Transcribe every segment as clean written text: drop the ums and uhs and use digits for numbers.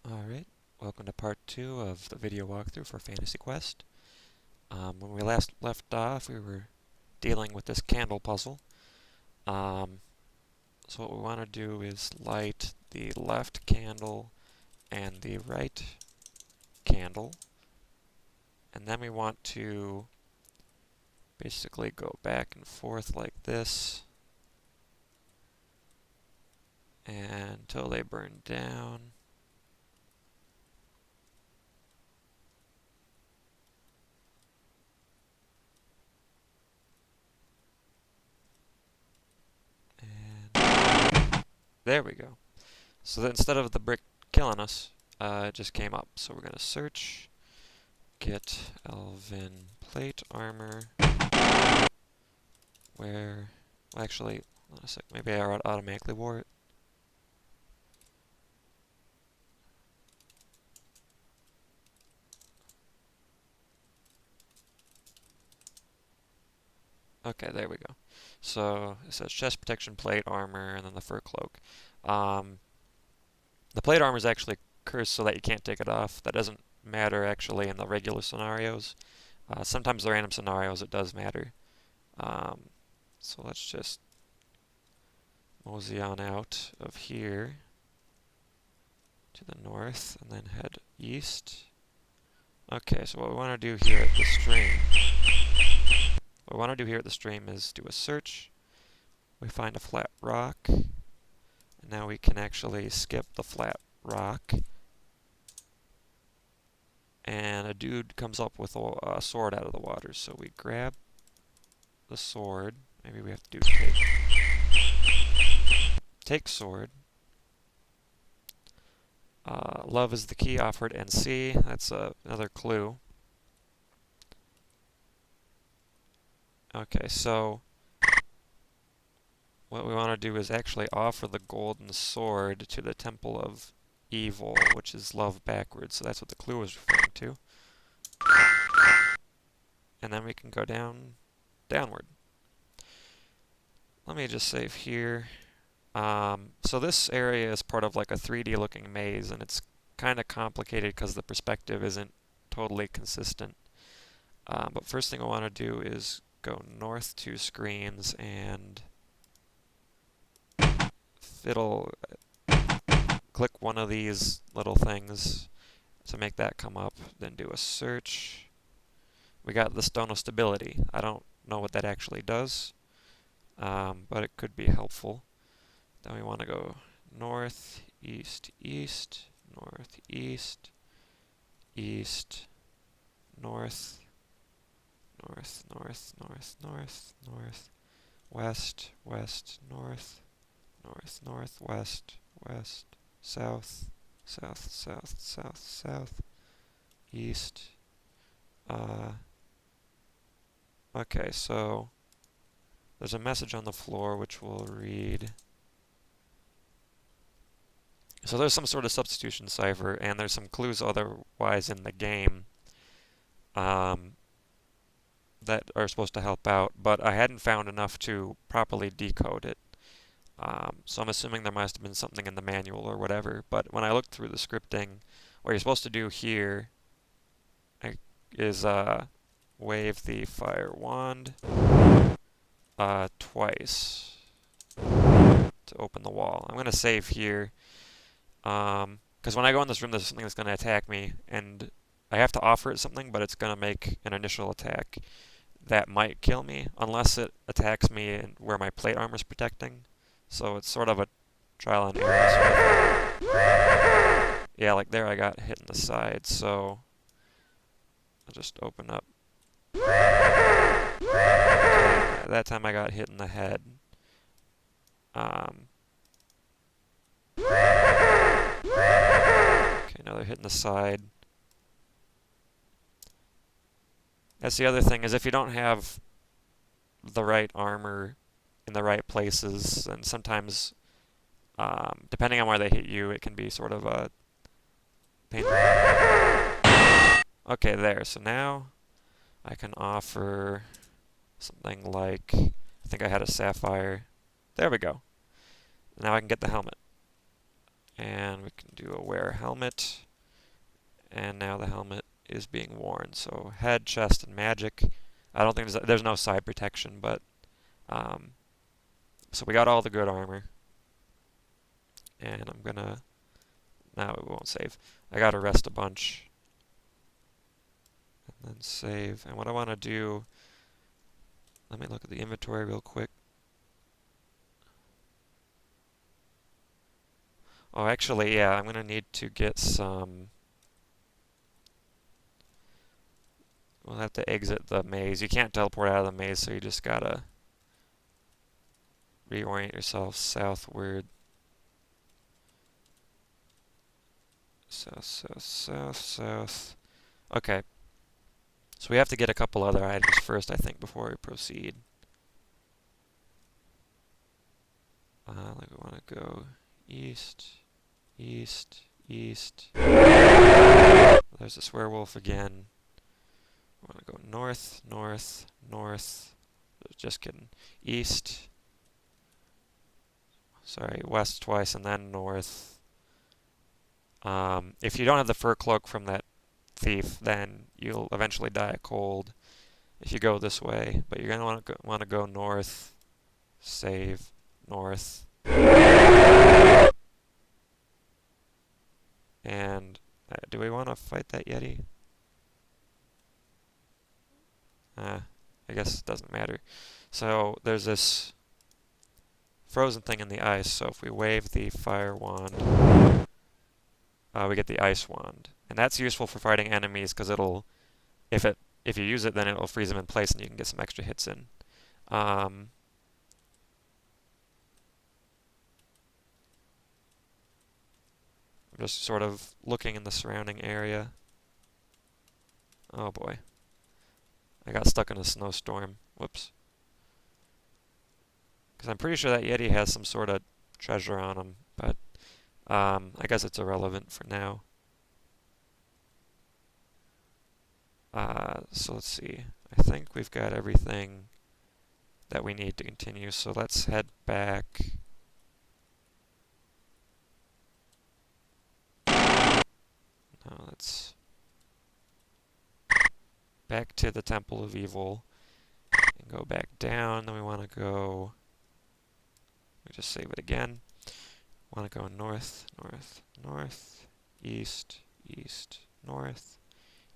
Alright, welcome to part 2 of the video walkthrough for Fantasy Quest. When we last left off, we were dealing with this candle puzzle. So what we want to do is light the left candle and the right candle. And then we want to basically go back and forth like this until they burn down. There we go. So that instead of the brick killing us, it just came up. So we're going to search, get Elven plate armor, where, well, actually, hold on a sec, maybe I automatically wore it. Okay, there we go. So it says chest protection plate armor and then the fur cloak. The plate armor is actually cursed so that you can't take it off. That doesn't matter actually in the regular scenarios. Sometimes the random scenarios it does matter. So let's just mosey on out of here to the north and then head east. Okay, so what we want to do here at the stream is do a search. We find a flat rock, and now we can actually skip the flat rock. And a dude comes up with a sword out of the water, so we grab the sword. Maybe we have to do take sword. Love is the key offered NC. That's another clue. Okay, so what we want to do is actually offer the golden sword to the Temple of Evil, which is love backwards. So that's what the clue is referring to. And then we can go downward. Let me just save here. So this area is part of like a 3D looking maze, and it's kind of complicated because the perspective isn't totally consistent. But first thing I want to do is go north 2 screens and click one of these little things to make that come up, then do a search. We got the Stone of Stability. I don't know what that actually does, but it could be helpful. Then we want to go north, east, east, north, east, east, north, north, north, north, north, north, west, west, north, north, north, west, west, south, south, south, south, south, east. Okay, so there's a message on the floor which we'll read. So there's some sort of substitution cipher, and there's some clues otherwise in the game that are supposed to help out, but I hadn't found enough to properly decode it. So I'm assuming there must have been something in the manual or whatever, but when I looked through the scripting, what you're supposed to do here is wave the fire wand twice to open the wall. I'm going to save here, because when I go in this room there's something that's going to attack me, and I have to offer it something, but it's going to make an initial attack that might kill me, unless it attacks me where my plate armor is protecting. So it's sort of a trial and error. Yeah, like there I got hit in the side, so I'll just open up. Okay, that time I got hit in the head. Okay, another hit in the side. That's the other thing, is if you don't have the right armor in the right places, and sometimes, depending on where they hit you, it can be sort of a painful. Okay, there. So now I can offer something like, I think I had a sapphire. There we go. Now I can get the helmet. And we can do a wear helmet. And now the helmet is being worn. So head, chest, and magic. I don't think there's no side protection, but so we got all the good armor. And I'm gonna, now it won't save. I gotta rest a bunch. And then save. And what I want to do, let me look at the inventory real quick. Oh, actually, yeah, I'm gonna need to get some. We'll have to exit the maze. You can't teleport out of the maze, so you just gotta reorient yourself southward. South, south, south, south. Okay. So we have to get a couple other items first, I think, before we proceed. Like we want to go east, east, east. There's this werewolf again. We want to go north, north, north. Just kidding. East. Sorry, west twice and then north. If you don't have the fur cloak from that thief, then you'll eventually die of cold if you go this way. But you're gonna want to go north. Save north. And do we want to fight that Yeti? I guess it doesn't matter. So there's this frozen thing in the ice. So if we wave the fire wand, we get the ice wand, and that's useful for fighting enemies because if you use it, then it'll freeze them in place, and you can get some extra hits in. I'm just sort of looking in the surrounding area. Oh boy. I got stuck in a snowstorm. Whoops. Because I'm pretty sure that Yeti has some sort of treasure on him, but I guess it's irrelevant for now. So let's see. I think we've got everything that we need to continue, so let's head back. No, let's back to the Temple of Evil and go back down. Then we want to go, we just save it again. Want to go north, north, north, east, east, north,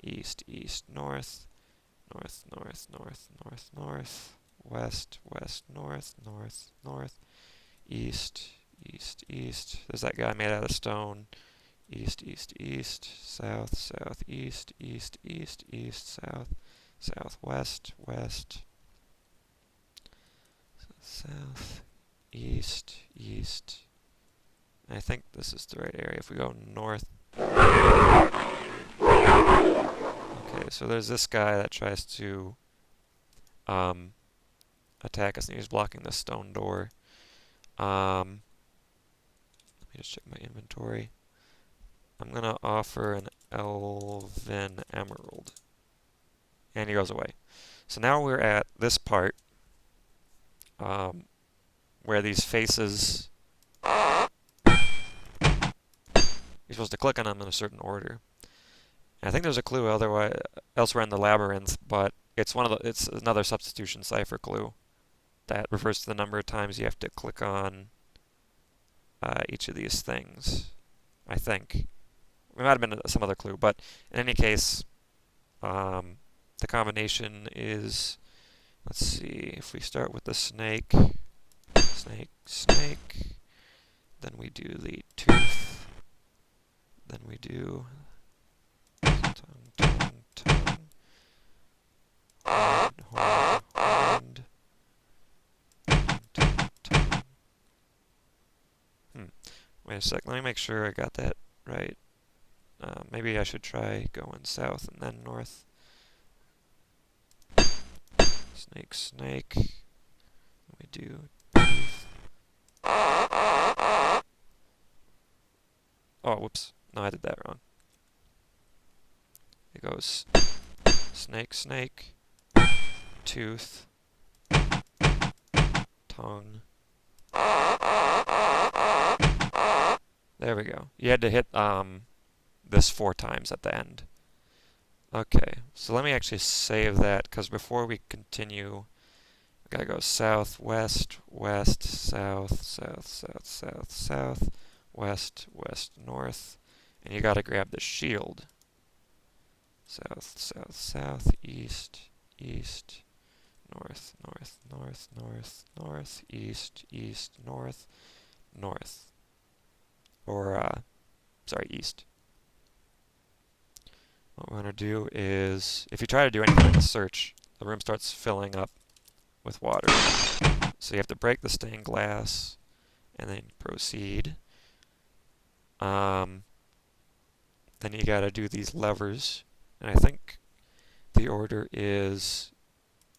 east, east, north, north, north, north, north, north, west, west, north, north, north, east, east, east. There's that guy made out of stone. East, east, east, south, south, east, east, east, east, south, south, west, west, south, east, east. I think this is the right area if we go north. Okay, so there's this guy that tries to attack us, and he's blocking the stone door. Let me just check my inventory. I'm gonna offer an elven emerald. And he goes away. So now we're at this part where these faces, you're supposed to click on them in a certain order. And I think there's a clue elsewhere in the labyrinth, but it's another substitution cipher clue that refers to the number of times you have to click on each of these things, I think. It might have been some other clue, but in any case, the combination is, let's see, if we start with the snake, snake, snake, then we do the tooth, then we do tongue, tongue, tongue, horn, horn, horn, tongue, tongue. Wait a sec, let me make sure I got that right. Maybe I should try going south and then north. Snake, snake. We do tooth. Oh, whoops. No, I did that wrong. It goes snake, snake, tooth, tongue, There we go. You had to hit this 4 times at the end. Okay, so let me actually save that, because before we continue, we gotta go south, west, west, south, south, south, south, south, west, west, north, and you gotta grab the shield. South, south, south, east, east, north, north, north, north, north, east, east, north, north. Or, sorry, east. What we're going to do is, if you try to do anything in the search, the room starts filling up with water. So you have to break the stained glass and then proceed. Then you got to do these levers. And I think the order is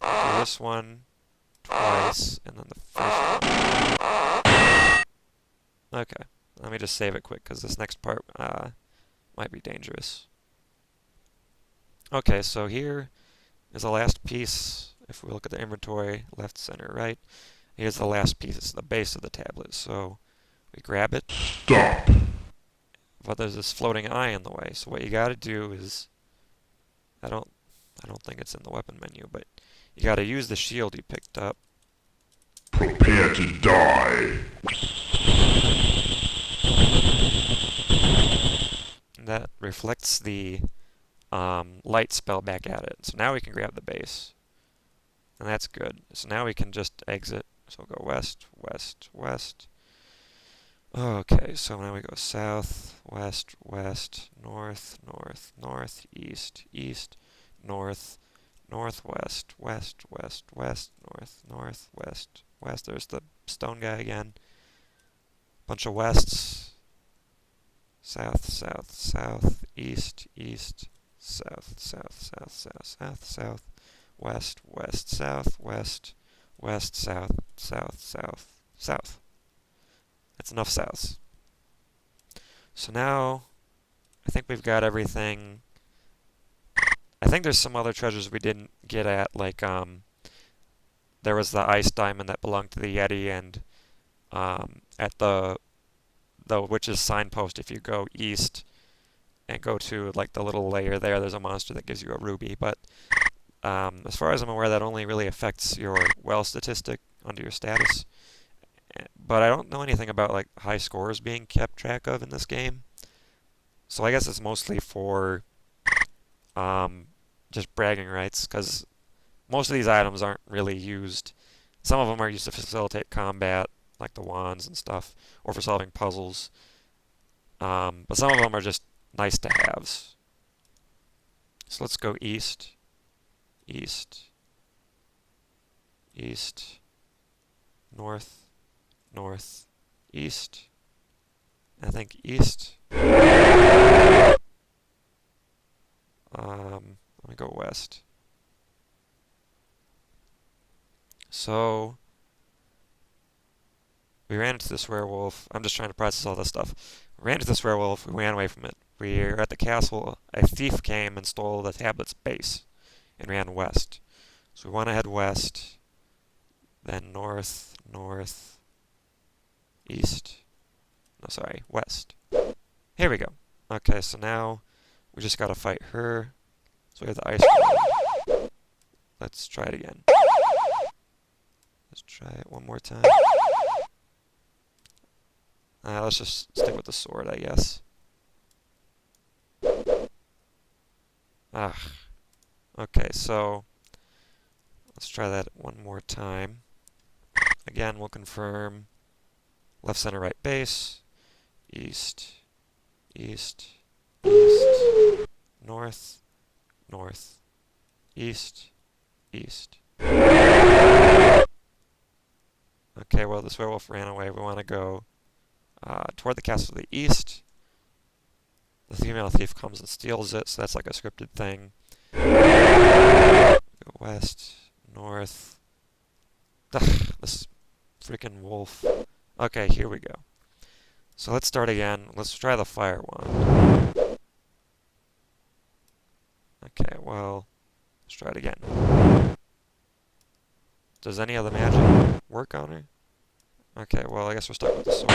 do this one twice and then the first one. Okay, let me just save it quick because this next part might be dangerous. Okay, so here is the last piece. If we look at the inventory, left, center, right, here's the last piece. It's the base of the tablet. So we grab it. Stop. But there's this floating eye in the way. So what you got to do is, I don't think it's in the weapon menu, but you got to use the shield you picked up. Prepare to die. And that reflects the light spell back at it. So now we can grab the base. And that's good. So now we can just exit. So we'll go west, west, west. Okay, so now we go south, west, west, north, north, north, east, east, north, northwest, west, west, west, north, north, west, west. There's the stone guy again. Bunch of wests. South, south, south, east, east, south, south, south, south, south, south, west, west, south, west, west, south, south, south, south. That's enough souths. So now, I think we've got everything. I think there's some other treasures we didn't get at, like there was the ice diamond that belonged to the Yeti, and at the witch's signpost, if you go east and go to like the little layer there, there's a monster that gives you a ruby. But as far as I'm aware, that only really affects your well statistic under your status. But I don't know anything about like high scores being kept track of in this game. So I guess it's mostly for just bragging rights, because most of these items aren't really used. Some of them are used to facilitate combat, like the wands and stuff, or for solving puzzles. But some of them are just nice to haves. So let's go east, east, east, north, north, east. I think east. Let me go west. So we ran into this werewolf. I'm just trying to process all this stuff. We ran into this werewolf. We ran away from it. We were at the castle. A thief came and stole the tablet's base and ran west. So we want to head west, then north, north, east. No, sorry, west. Here we go. Okay, so now we just gotta fight her. So we have the ice cream. Let's try it again. Let's try it one more time. Let's just stick with the sword, I guess. Okay, so let's try that one more time. Again, we'll confirm left, center, right, base, east, east, east, north, north, east, east. Okay, well, this werewolf ran away. We want to go toward the castle to the east. The female thief comes and steals it, so that's like a scripted thing. Go west, north. Ugh, this freaking wolf. Okay, here we go. So let's start again. Let's try the fire wand. Okay, well, let's try it again. Does any of the magic work on her? Okay, well, I guess we're stuck with the sword.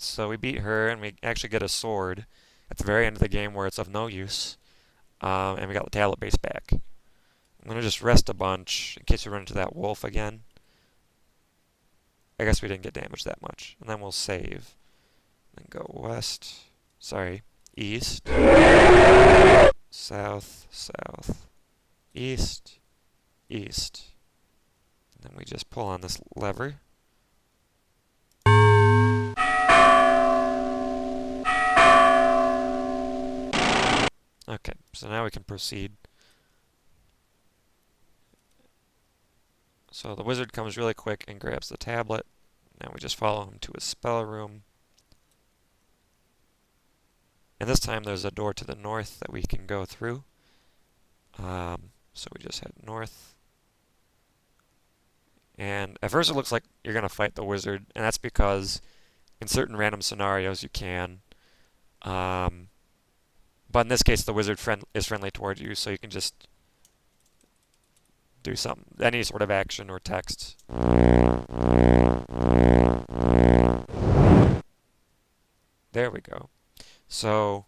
so we beat her, and we actually get a sword at the very end of the game where it's of no use. And we got the tablet base back. I'm gonna just rest a bunch in case we run into that wolf again. I guess we didn't get damaged that much. And then we'll save. Then go west. Sorry, east. South, south, east, east. And then we just pull on this lever. Okay, so now we can proceed. So the wizard comes really quick and grabs the tablet. Now we just follow him to his spell room. And this time there's a door to the north that we can go through. So we just head north. And at first it looks like you're going to fight the wizard, and that's because in certain random scenarios you can. But in this case the wizard is friendly toward you, so you can just do any sort of action or text. There we go. So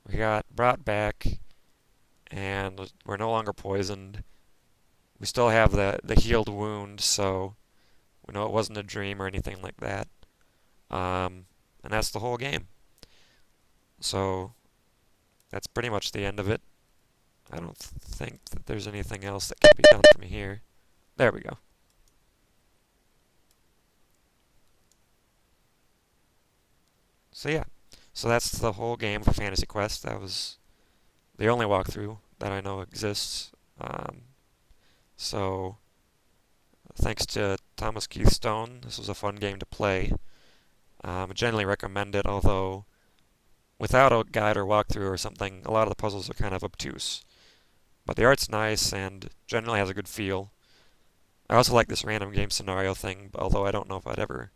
we got brought back, and we're no longer poisoned. We still have the healed wound, so we know it wasn't a dream or anything like that. And that's the whole game. So that's pretty much the end of it. I don't think that there's anything else that can be done from here. There we go. So yeah, so that's the whole game for Fantasy Quest. That was the only walkthrough that I know exists. So thanks to Thomas Keith Stone, this was a fun game to play. I generally recommend it, although without a guide or walkthrough or something, a lot of the puzzles are kind of obtuse. But the art's nice and generally has a good feel. I also like this random game scenario thing, although I don't know if I'd ever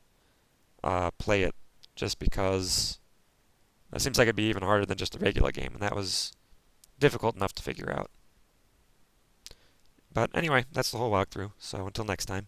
play it, just because it seems like it'd be even harder than just a regular game, and that was difficult enough to figure out. But anyway, that's the whole walkthrough, so until next time.